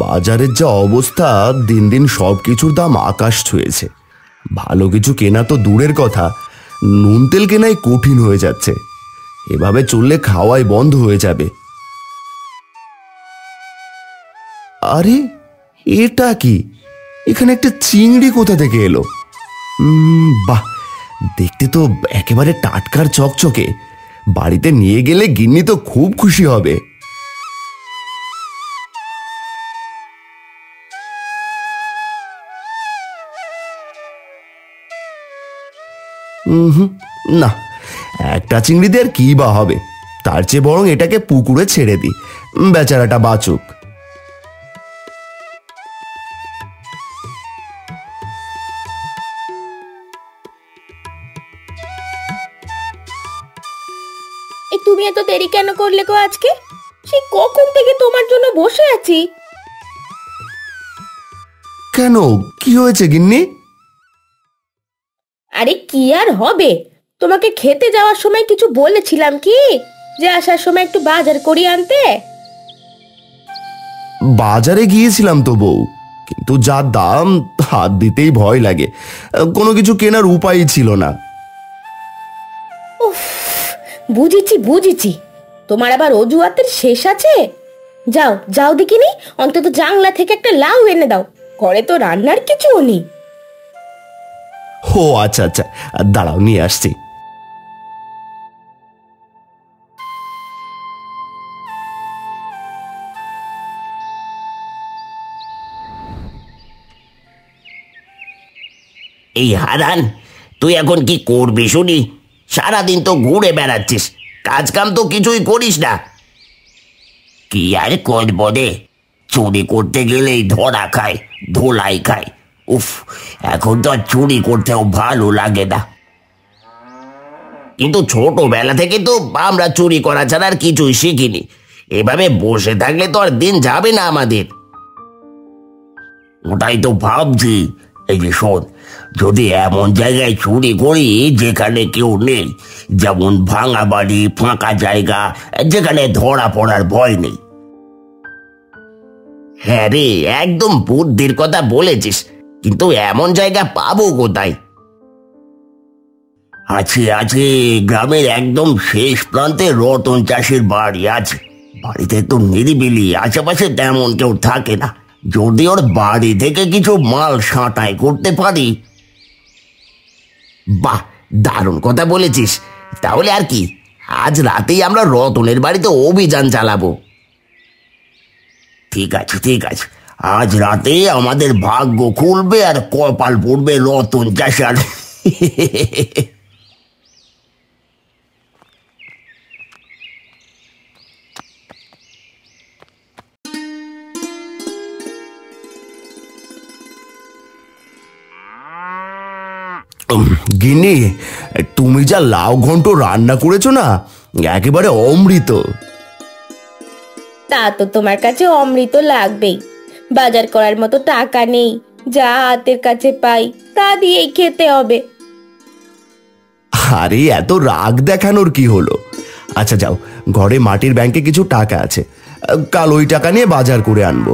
বাজারের যা অবস্থা, দিন দিন সব কিছুর দাম আকাশ ছুঁয়েছে। ভালো কিছু কেনা তো দূরের কথা, নুন তেল কেনাই কঠিন হয়ে যাচ্ছে। এভাবে চললে খাওয়াই বন্ধ হয়ে যাবে। আরে, এটা কি? এখানে একটা চিংড়ি কোথা থেকে এলো? বাহ, দেখতে তো একেবারে টাটকার চকচকে। বাড়িতে নিয়ে গেলে গিন্নি তো খুব খুশি হবে। না, একটা চিংড়ি দিয়ে আর কি বা হবে? তার চেয়ে বরং এটাকে পুকুরে ছেড়ে দিই, বেচারাটা বাঁচুক। তুমি এত দেরি কেন করলে গো আজকে? সেই কখন থেকে তোমার জন্য বসে আছি। কেন, কি হয়েছে গিন্নি? আরে কি আর হবে, তোমাকে খেতে যাওয়ার সময় কিছু বলেছিলাম কি, যে আসার সময় একটু বাজার করিয়ে আনতে? বাজারে গিয়েছিলাম তো বউ, কিন্তু যা দাম, হাত দিতেই ভয় লাগে। কোনো কিছু কেনার উপায়ই ছিল না। উফ, বুঝেছি বুঝেছি, তোমার আবার অজুহাতের শেষ আছে। যাও যাও দেখিনি, অন্তত জাংলা থেকে একটা লাউ এনে দাও, ঘরে তো রান্নার কিছুও নেই। ও আচ্ছা আচ্ছা, দাঁড়াও নিয়ে আসছি। এই হারান, তুই এখন কি করবি শুনি? সারাদিন তো ঘুরে বেড়াচ্ছিস, কাজ কাম তো কিছুই করিস না। কি আর করব রে, চুরি করতে গেলেই ধরা খায়, ধোলাই খায়। উফ, এখন তো আর চুরি করতেও ভালো লাগে না। কিন্তু ছোটবেলা থেকে তো আমরা চুরি করা ছাড়া আর কিছুই শিখিনি। এভাবে বসে থাকলে তো আর দিন যাবে না আমাদের। ওটাই তো ভাবছি। এই যে শোন, যদি এমন জায়গায় চুরি করি যেখানে কেউ নেই, যেমন ভাঙা বাড়ি, ফাঁকা জায়গা, যেখানে ধরা পড়ার ভয় নেই। হ্যাঁ রে, একদম বুদ্ধির কথা বলেছিস, কিন্তু এমন জায়গা পাবো কোথায়? আছে আছে, গ্রামের একদম শেষ প্রান্তে রতন চাষের বাড়ি আছে। বাড়িতে তো নিরিবিলি, আশেপাশে তেমন কেউ থাকে না। যদি ওর বাড়ি থেকে কিছু মাল সাঁটাই করতে পারি। বাহ, দারুণ কথা বলেছিস। তাহলে আর কি, আজ রাতেই আমরা রতনের বাড়িতে অভিযান চালাবো। ঠিক আছে ঠিক আছে, আজ রাতে আমাদের ভাগ্য খুলবে আর কপাল পড়বে রতন চাষার। গিন্নি, তুমি যা লাউ ঘন্ট রান্না করেছো না, একেবারে অমৃত। তা তো তোমার কাছে অমৃত লাগবেই, বাজার করার মতো টাকা নেই, যা হাতের কাছে পাই তা দিয়েই খেতে হবে। আরে এত রাগ দেখানোর কি হলো? আচ্ছা যাও, ঘরে মাটির ব্যাংকে কিছু টাকা আছে, কাল ওই টাকা নিয়ে বাজার করে আনবো।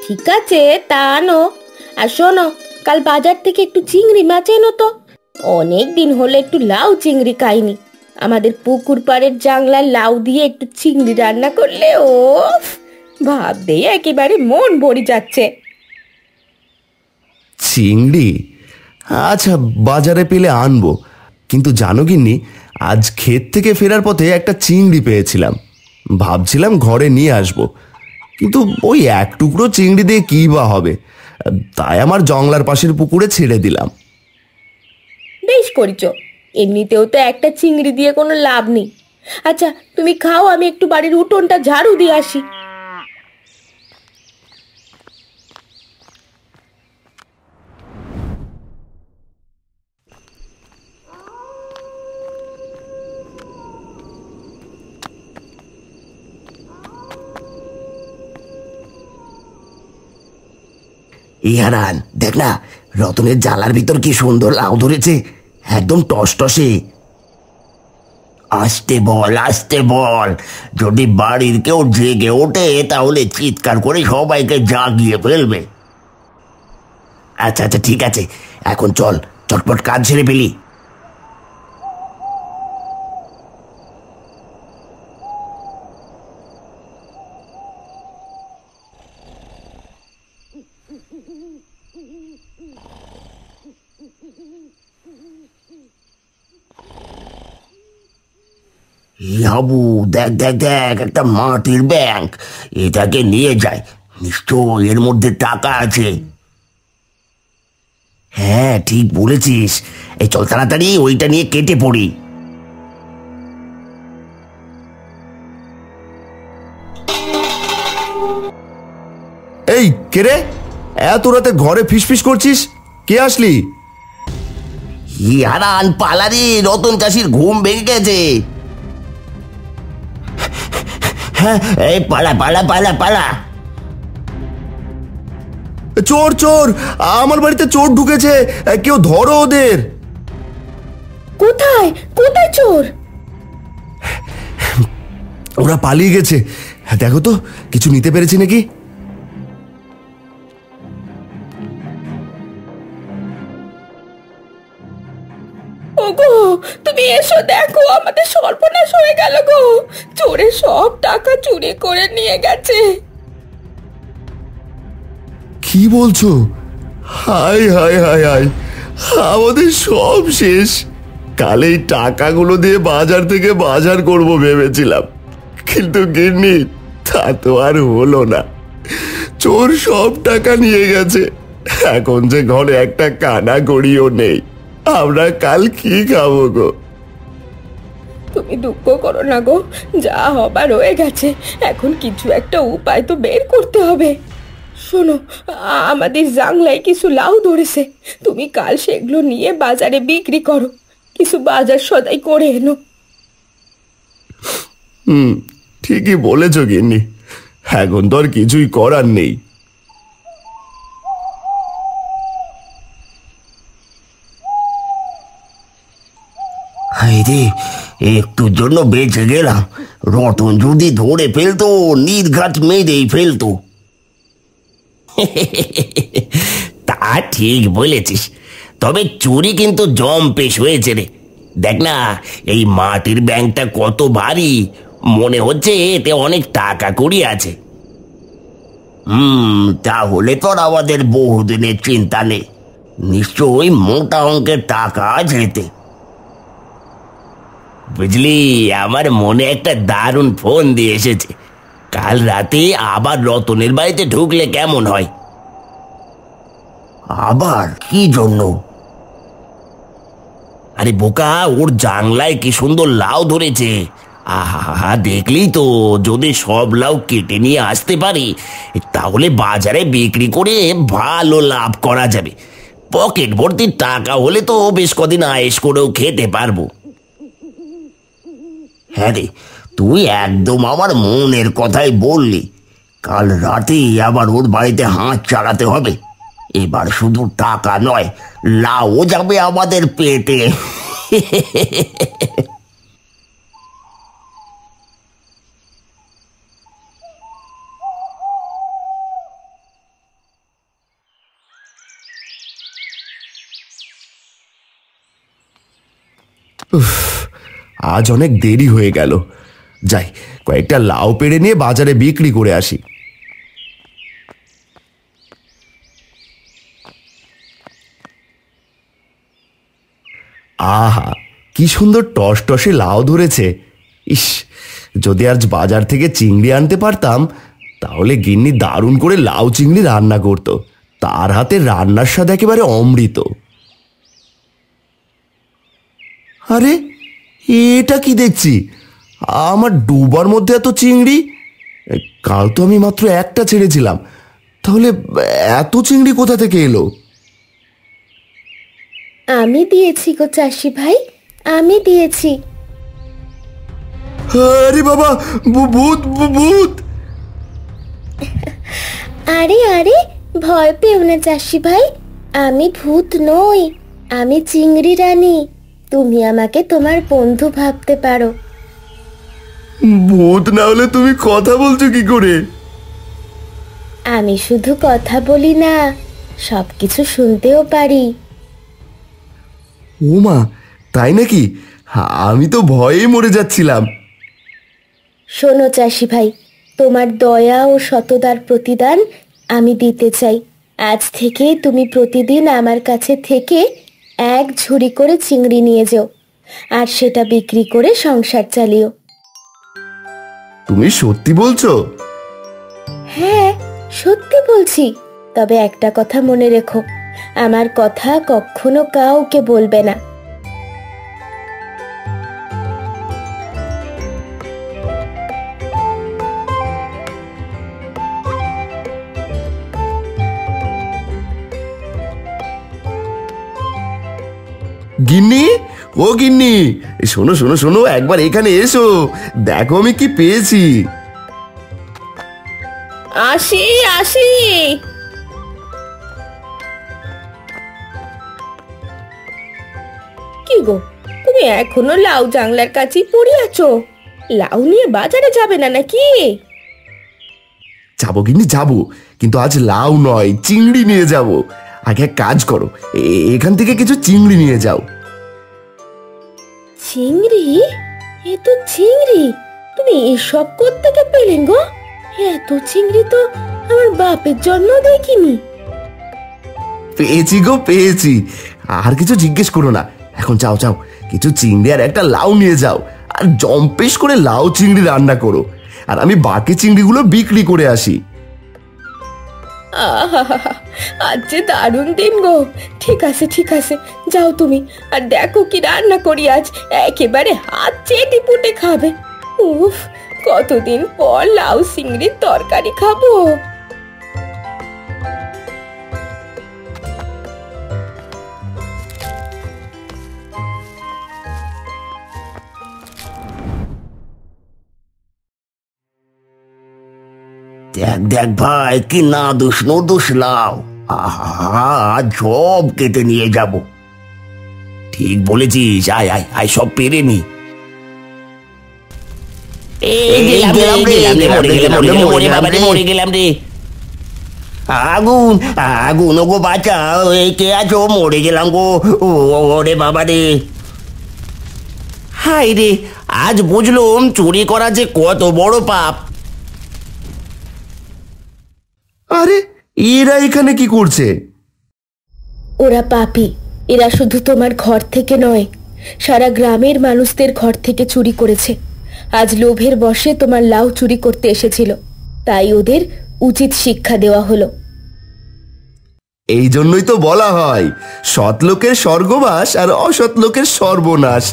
ঠিক আছে, তা আনো। আর শোনো, কাল বাজার থেকে একটু চিংড়ি মাছ এনো তো। অনেক দিন হলো একটু লাউ চিংড়ি খাইনি। আমাদের পুকুর পাড়ের জাংলার লাউ দিয়ে একটু চিংড়ি রান্না করলে ও ভাবতেই একেবারে মন ভরে যাচ্ছে। চিংড়ি? আচ্ছা, বাজারে পেলে আনবো। কিন্তু জানো গিন্নি, আজ ক্ষেত থেকে ফেরার পথে একটা চিংড়ি পেয়েছিলাম, ভাবছিলাম ঘরে নিয়ে আসবো, কিন্তু ওই এক টুকরো চিংড়ি দিয়ে কি বা হবে, তাই আমার জংলার পাশের পুকুরে ছেড়ে দিলাম। বেশ করেছো, এমনিতেও তো একটা চিংড়ি দিয়ে কোনো লাভ নেই। আচ্ছা তুমি খাও, আমি একটু বাড়ির উঠোনটা ঝাড়ু দিয়ে আসি। ইহারান, দেখ না, রতনের জালার ভিতর কি সুন্দর লাউ ধরেছে, একদম টসটসে। আসতে বল। যদি বাড়ির কেউ জেগে ওঠে তাহলে চিৎকার করে সবাইকে জাগিয়ে ফেলবে। আচ্ছা আচ্ছা ঠিক আছে, এখন চল, চটপট কাজ ছেড়ে ফেলি। হাবু, দেখ দেখ দেখ, একটা মাটির ব্যাংক। এটাকে নিয়ে যায়, নিশ্চয় এর মধ্যে টাকা আছে। হ্যাঁ ঠিক বলেছিস, এই চল তাড়াতাড়ি ওইটা নিয়ে কেটে পড়ি। এই কে রে, এত রাতে ঘরে ফিসফিস করছিস? কে আসলি? হারান পালারি, রতন চাষির ঘুম ভেঙে গেছে। হ্যাঁ, এই পালা পালা পালা পালা। চোর চোর, আমার বাড়িতে চোর ঢুকেছে, কেউ ধরো ওদের। কোথায় কোথায় চোর? ওরা পালিয়ে গেছে, দেখো তো কিছু নিতে পেরেছি নাকি। ওগো, তুমি এসো, দেখো আমাদের সর্বনাশ হয়ে গেল গো। চোরে সব টাকা চুরি করে নিয়ে গেছে। কি বলছো? হায় হায় হায় হায়, আমাদের সব শেষ। কাল এই টাকাগুলো দিয়ে বাজার থেকে বাজার করব ভেবেছিলাম, কিন্তু গিন্নি তা তো আর হলো না। চোর সব টাকা নিয়ে গেছে, এখন যে ঘরে একটা কানা কড়িও নেই। আমরা কাল কি খাবো গো? তুমি দুঃখ করো না গো, যা হবার হয়ে গেছে। এখন কিছু একটা উপায় তো বের করতে হবে। শোনো, আমাদের জাংলায় কিছু লাউ ধরেছে, তুমি কাল সেগুলো নিয়ে বাজারে বিক্রি করো, কিছু বাজার সদাই করে এনো। ঠিকই বলেছ গিন্নি, এখন তো আর কিছুই করার নেই। রে, একটুর জন্য বেঁচে গেলাম। রতন যদি ধরে ফেলতো, নির্ঘাত মেরেই ফেলতো। তা ঠিক বলেছিস, তবে চুরি কিন্তু জম্পেশ হয়েছে রে। দেখ না, এই মাটির ব্যাংকটা কত ভারী, মনে হচ্ছে এতে অনেক টাকা কড়ি আছে। তাহলে তোর আমাদের বহুদিনের চিন্তা নেই, নিশ্চয়ই মোটা অঙ্কের টাকা আছে এতে। বুঝলি, আমার মনে একটা দারুণ ফোন দিয়ে এসেছে। কাল রাতে আবার রতনের বাড়িতে ঢুকলে কেমন হয়? আবার কি জন্য? আরে বোকা, ওর জানলায় কি সুন্দর লাউ ধরেছে। আহা, দেখলি তো, যদি সব লাউ কেটে নিয়ে আসতে পারি তাহলে বাজারে বিক্রি করে ভালো লাভ করা যাবে। পকেট ভর্তি টাকা হলে তো বেশ কদিন আয়েশ করেও খেতে পারবো। হ্যাঁ রে, তুই একদম আমার মনের কথাই বললি। কাল রাতেই আবার ওর বাড়িতে হাত চালাতে হবে। এবার শুধু টাকা নয়, লাউ যাবে আমাদের পেটে। আজ অনেক দেরি হয়ে গেল, যাই কয়েকটা লাউ পেড়ে নিয়ে বাজারে বিক্রি করে আসি। আহা, কি সুন্দর টসটসে লাউ ধরেছে। ইস, যদি আজ বাজার থেকে চিংড়ি আনতে পারতাম, তাহলে গিন্নি দারুণ করে লাউ চিংড়ি রান্না করত। তার হাতে রান্নার স্বাদ একেবারে অমৃত। আরে এটা কি দেখছি, আমার ডুবার মধ্যে এত চিংড়ি। কাল তো আমি মাত্র একটা ছেড়েছিলাম, তাহলে এত চিংড়ি কোথা থেকে এলো? আমি দিয়েছি গো চাষি ভাই, আমি দিয়েছি। আরে বাবা, ভূত ভূত! আরে আরে, ভয় পেও না চাষি ভাই, আমি ভূত নই, আমি চিংড়ি রানী। তুমি আমাকে তোমার বন্ধু ভাবতে পারো। ভূত না হলে তুমি কথা বলছো কি করে? আমি শুধু কথা বলি না, সবকিছু শুনতেও পারি। ও মা, তাই নাকি? আমি তো ভয়েই মরে যাচ্ছিলাম। শোনো চাষি ভাই, তোমার দয়া ও সততার প্রতিদান আমি দিতে চাই। আজ থেকে তুমি প্রতিদিন আমার কাছে থেকে এক ঝুড়ি করে চিংড়ি নিয়ে যেও, আর সেটা বিক্রি করে সংসার চালিও। তুমি সত্যি বলছো? হ্যাঁ, সত্যি বলছি। তবে একটা কথা মনে রেখো, আমার কথা কখনো কাউকে বলবে না। গিন্নি, ও গিন্নি, শোনো শোনো শোনো, একবার এখানে এসো, দেখো আমি কি পেয়েছি। আসি আসি। কি গো, তুমি এখনো লাউ জাংলার কাছেই পড়ে আছো? লাউ নিয়ে বাজারে যাবে না নাকি? যাবো গিন্নি যাবো, কিন্তু আজ লাউ নয়, চিংড়ি নিয়ে যাব। আগে এক কাজ করো, এখান থেকে কিছু চিংড়ি নিয়ে যাও। চিংড়ি? এ তো চিংড়ি! তুমি এসব কোত্থেকে পেলেন গো? এত চিংড়ি তো আমার বাপের জন্য দেখিনি। পেয়েছি গো, পেয়েছি। আর কিছু জিজ্ঞেস করো না, এখন যাও যাও, কিছু চিংড়ি আর একটা লাউ নিয়ে যাও, আর জম্পেশ করে লাউ চিংড়ি রান্না করো, আর আমি বাকি চিংড়িগুলো বিক্রি করে আসি। আহা, আজ যে দারুণ দিন গো। ঠিক আছে ঠিক আছে, যাও তুমি, আর দেখো কি রান্না করি আজ। একেবারে হাত চেটে পুটে খাবে। উফ, কতদিন পর লাউ চিংড়ির তরকারি খাবো। দেখ দেখ ভাই, কি না দোষ নদোষ লাউ, আহা আজ সব কেটে নিয়ে যাব। ঠিক বলেছিস, আয় আয় আয়, সব পেরে নি। মরে গেলাম রে। আগুন আগুন, গো বাঁচাও, এই কে আছো? মরে গেলাম গো, ওরে বাবা রে। হাই রে, আজ বুঝলাম চুরি করা যে কত বড় পাপ। আরে, এরা এখানে কি করছে? ওরা পাপী। এরা শুধু তোমার ঘর থেকে নয়, সারা গ্রামের মানুষদের ঘর থেকে চুরি করেছে। আজ লোভের বশে তোমার লাউ চুরি করতে এসেছিল, তাই ওদের উচিত শিক্ষা দেওয়া হলো। এই জন্যই তো বলা হয়, সৎ লোকের স্বর্গবাস আর অসৎ লোকের সর্বনাশ।